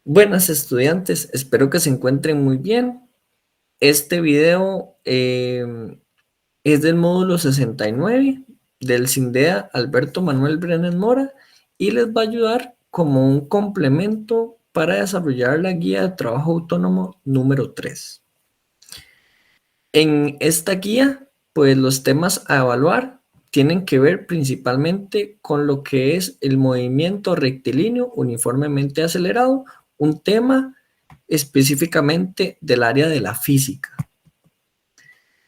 Buenas estudiantes, espero que se encuentren muy bien. Este video es del módulo 69 del CINDEA Alberto Manuel Brenes Mora y les va a ayudar como un complemento para desarrollar la guía de trabajo autónomo número 3. En esta guía, pues los temas a evaluar tienen que ver principalmente con lo que es el movimiento rectilíneo uniformemente acelerado, un tema específicamente del área de la física.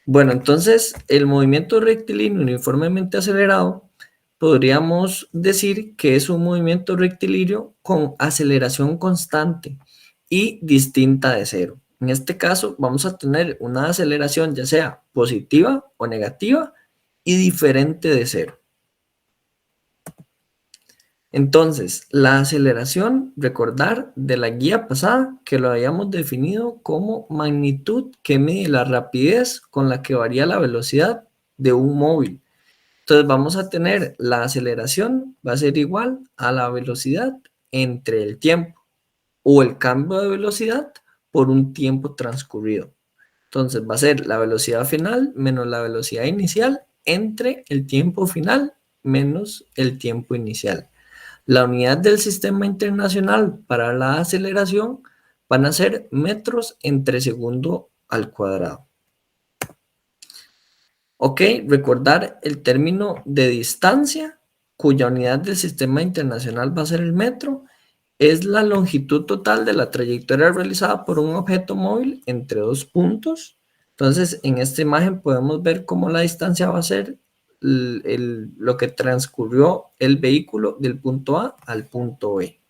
Bueno, entonces el movimiento rectilíneo uniformemente acelerado podríamos decir que es un movimiento rectilíneo con aceleración constante y distinta de cero. En este caso vamos a tener una aceleración ya sea positiva o negativa y diferente de cero. Entonces, la aceleración, recordar de la guía pasada que lo habíamos definido como magnitud que mide la rapidez con la que varía la velocidad de un móvil. Entonces vamos a tener la aceleración, va a ser igual a la velocidad entre el tiempo o el cambio de velocidad por un tiempo transcurrido. Entonces va a ser la velocidad final menos la velocidad inicial entre el tiempo final menos el tiempo inicial. La unidad del sistema internacional para la aceleración van a ser metros entre segundo al cuadrado. Ok, recordar el término de distancia, cuya unidad del sistema internacional va a ser el metro, es la longitud total de la trayectoria realizada por un objeto móvil entre dos puntos. Entonces, en esta imagen podemos ver cómo la distancia va a ser lo que transcurrió el vehículo del punto A al punto B.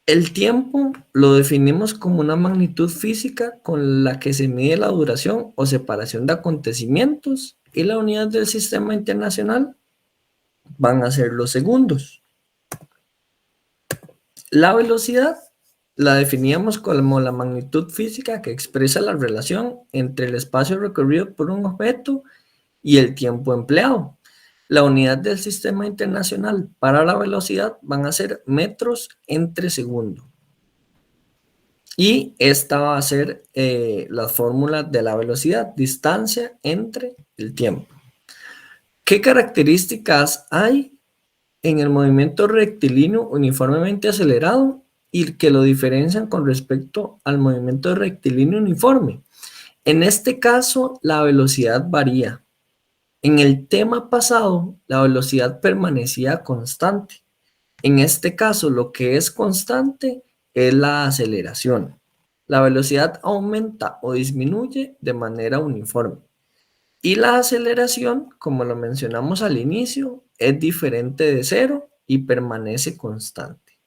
El tiempo lo definimos como una magnitud física con la que se mide la duración o separación de acontecimientos y la unidad del sistema internacional van a ser los segundos. La velocidad la definíamos como la magnitud física que expresa la relación entre el espacio recorrido por un objeto y el tiempo empleado. La unidad del sistema internacional para la velocidad van a ser metros entre segundo. Y esta va a ser la fórmula de la velocidad, distancia entre el tiempo. ¿Qué características hay en el movimiento rectilíneo uniformemente acelerado y que lo diferencian con respecto al movimiento rectilíneo uniforme? En este caso, la velocidad varía. En el tema pasado, la velocidad permanecía constante. En este caso, lo que es constante es la aceleración. La velocidad aumenta o disminuye de manera uniforme. Y la aceleración, como lo mencionamos al inicio, es diferente de cero y permanece constante.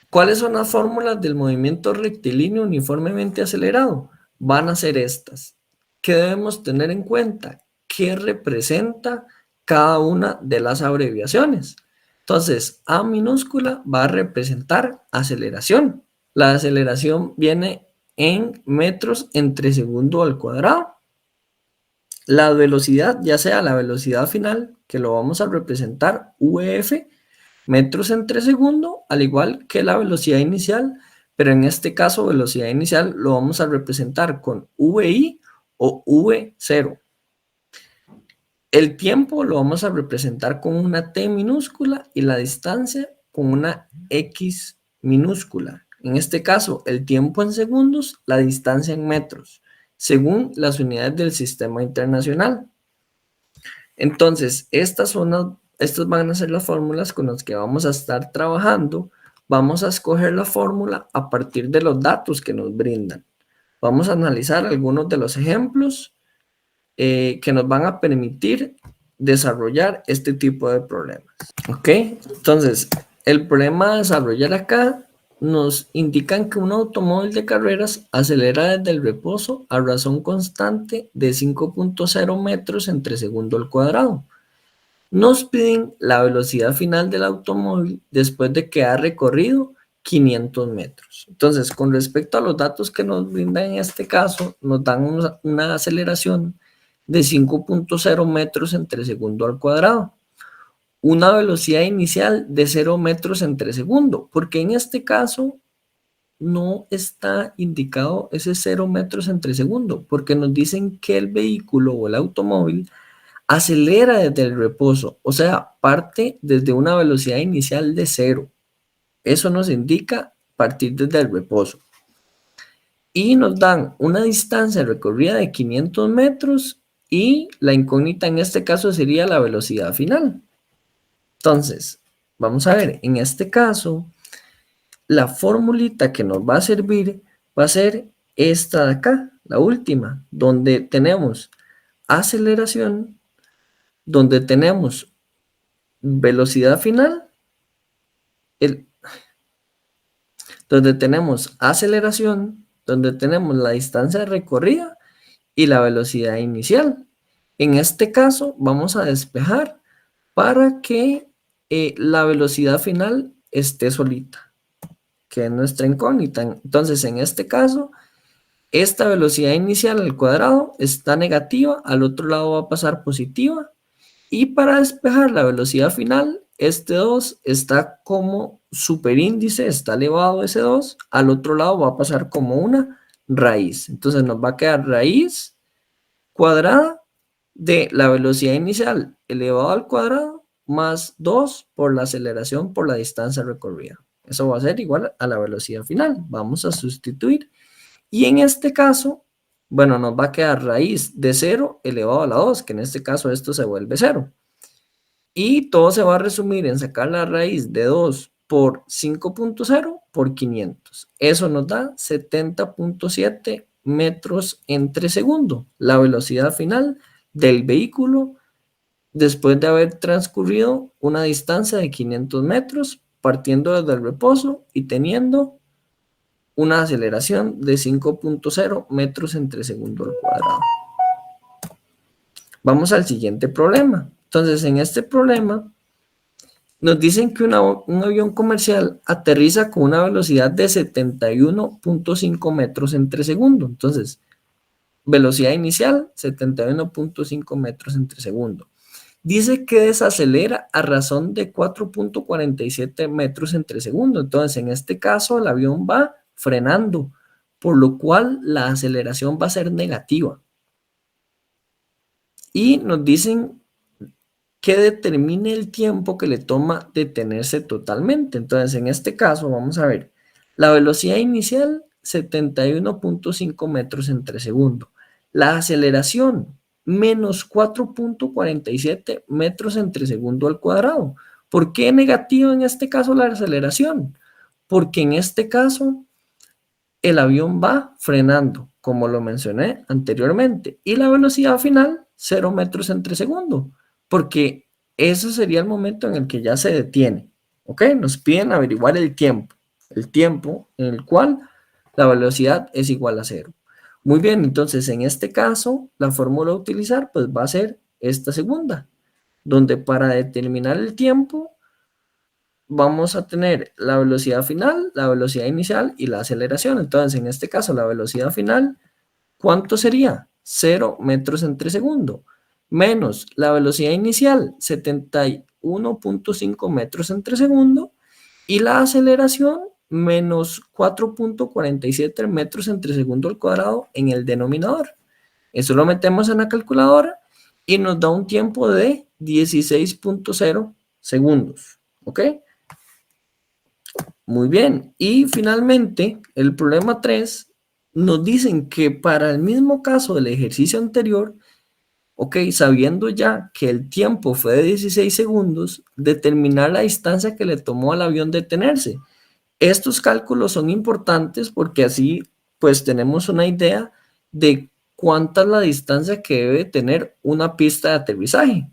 ¿Cuáles son las fórmulas del movimiento rectilíneo uniformemente acelerado? Van a ser estas. ¿Qué debemos tener en cuenta? ¿Qué representa cada una de las abreviaciones? Entonces, A minúscula va a representar aceleración. La aceleración viene en metros entre segundo al cuadrado. La velocidad, ya sea la velocidad final, que lo vamos a representar VF, metros entre segundo, al igual que la velocidad inicial, pero en este caso velocidad inicial lo vamos a representar con VI o V0. El tiempo lo vamos a representar con una T minúscula y la distancia con una X minúscula. En este caso, el tiempo en segundos, la distancia en metros, según las unidades del sistema internacional. Entonces, estas van a ser las fórmulas con las que vamos a estar trabajando. Vamos a escoger la fórmula a partir de los datos que nos brindan. Vamos a analizar algunos de los ejemplos que nos van a permitir desarrollar este tipo de problemas. ¿Ok? Entonces, el problema a desarrollar acá nos indican que un automóvil de carreras acelera desde el reposo a razón constante de 5.0 metros entre segundo al cuadrado. Nos piden la velocidad final del automóvil después de que ha recorrido 500 metros. Entonces, con respecto a los datos que nos brindan en este caso, nos dan una aceleración de 5.0 metros entre segundo al cuadrado. una velocidad inicial de 0 metros entre segundo, porque en este caso no está indicado ese 0 metros entre segundo, porque nos dicen que el vehículo o el automóvil acelera desde el reposo, o sea, parte desde una velocidad inicial de 0. Eso nos indica partir desde el reposo. Y nos dan una distancia recorrida de 500 metros y la incógnita en este caso sería la velocidad final. Entonces, vamos a ver, en este caso, la formulita que nos va a servir va a ser esta de acá, la última, donde tenemos aceleración, donde tenemos velocidad final, donde tenemos aceleración, donde tenemos la distancia recorrida y la velocidad inicial. En este caso, vamos a despejar para que la velocidad final esté solita, que es nuestra incógnita. Entonces, en este caso, esta velocidad inicial al cuadrado está negativa, al otro lado va a pasar positiva. Y para despejar la velocidad final, este 2 está como superíndice, está elevado ese 2, al otro lado va a pasar como una raíz. Entonces nos va a quedar raíz cuadrada de la velocidad inicial elevado al cuadrado más 2 por la aceleración por la distancia recorrida. Eso va a ser igual a la velocidad final. Vamos a sustituir. Y en este caso, bueno, nos va a quedar raíz de 0 elevado a la 2, que en este caso esto se vuelve 0. Y todo se va a resumir en sacar la raíz de 2 por 5.0 por 500. Eso nos da 70.7 metros entre segundo, la velocidad final del vehículo después de haber transcurrido una distancia de 500 metros, partiendo desde el reposo y teniendo una aceleración de 5.0 metros entre segundo al cuadrado. Vamos al siguiente problema. Entonces, en este problema, nos dicen que un avión comercial aterriza con una velocidad de 71.5 metros entre segundo. Entonces, velocidad inicial, 71.5 metros entre segundo. Dice que desacelera a razón de 4.47 metros entre segundo. Entonces, en este caso, el avión va frenando, por lo cual la aceleración va a ser negativa. Y nos dicen que determine el tiempo que le toma detenerse totalmente. Entonces, en este caso, vamos a ver, la velocidad inicial, 71.5 metros entre segundo. La aceleración, menos 4.47 metros entre segundo al cuadrado. ¿Por qué negativa en este caso la aceleración? Porque en este caso el avión va frenando, como lo mencioné anteriormente, y la velocidad final, 0 metros entre segundo, porque ese sería el momento en el que ya se detiene. ¿Ok? Nos piden averiguar el tiempo en el cual la velocidad es igual a 0. Muy bien, entonces en este caso, la fórmula a utilizar pues va a ser esta segunda, donde para determinar el tiempo vamos a tener la velocidad final, la velocidad inicial y la aceleración. Entonces, en este caso, la velocidad final, ¿cuánto sería? 0 metros entre segundo, menos la velocidad inicial, 71.5 metros entre segundo, y la aceleración, menos 4.47 metros entre segundo al cuadrado en el denominador. Eso lo metemos en la calculadora y nos da un tiempo de 16.0 segundos. ¿Ok? Muy bien. Y finalmente, el problema 3, nos dicen que para el mismo caso del ejercicio anterior, ok, sabiendo ya que el tiempo fue de 16 segundos, determinar la distancia que le tomó al avión detenerse. Estos cálculos son importantes porque así pues tenemos una idea de cuánta es la distancia que debe tener una pista de aterrizaje.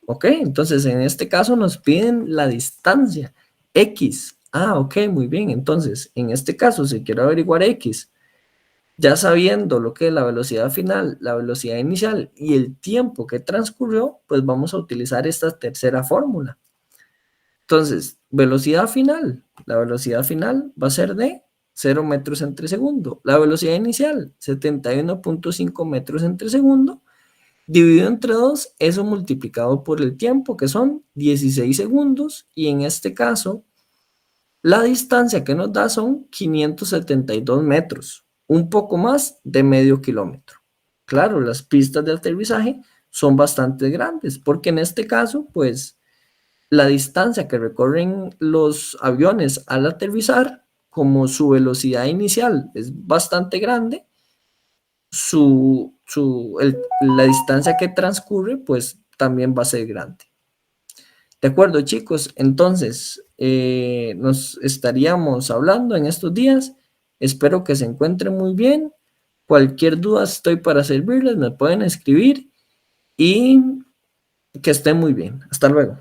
Ok, entonces en este caso nos piden la distancia X. Ah, ok, muy bien. Entonces, en este caso, si quiero averiguar X, ya sabiendo lo que es la velocidad final, la velocidad inicial y el tiempo que transcurrió, pues vamos a utilizar esta tercera fórmula. Entonces, velocidad final. La velocidad final va a ser de 0 metros entre segundo. La velocidad inicial, 71.5 metros entre segundo. Dividido entre 2, eso multiplicado por el tiempo, que son 16 segundos, y en este caso, la distancia que nos da son 572 metros, un poco más de medio kilómetro. Claro, las pistas de aterrizaje son bastante grandes, porque en este caso, pues, la distancia que recorren los aviones al aterrizar, como su velocidad inicial es bastante grande, la distancia que transcurre, pues también va a ser grande. De acuerdo, chicos, entonces nos estaríamos hablando en estos días. Espero que se encuentren muy bien. Cualquier duda estoy para servirles, me pueden escribir y que estén muy bien. Hasta luego.